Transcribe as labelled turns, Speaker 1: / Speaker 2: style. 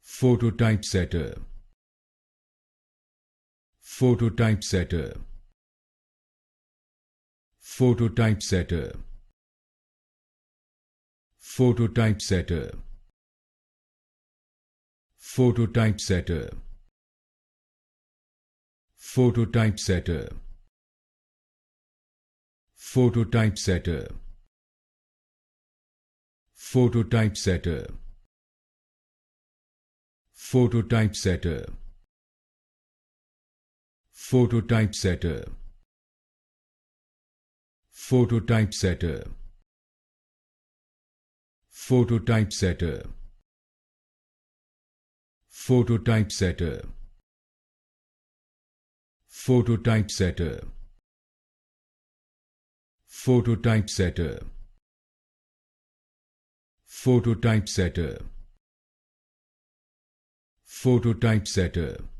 Speaker 1: Phototypesetter. Phototypesetter. Phototypesetter. Phototypesetter. Phototypesetter. Phototypesetter. Phototypesetter. Phototypesetter. Phototypesetter. Phototypesetter. Phototypesetter. Phototypesetter. Phototypesetter. Phototypesetter. Phototypesetter. Phototypesetter. Phototypesetter.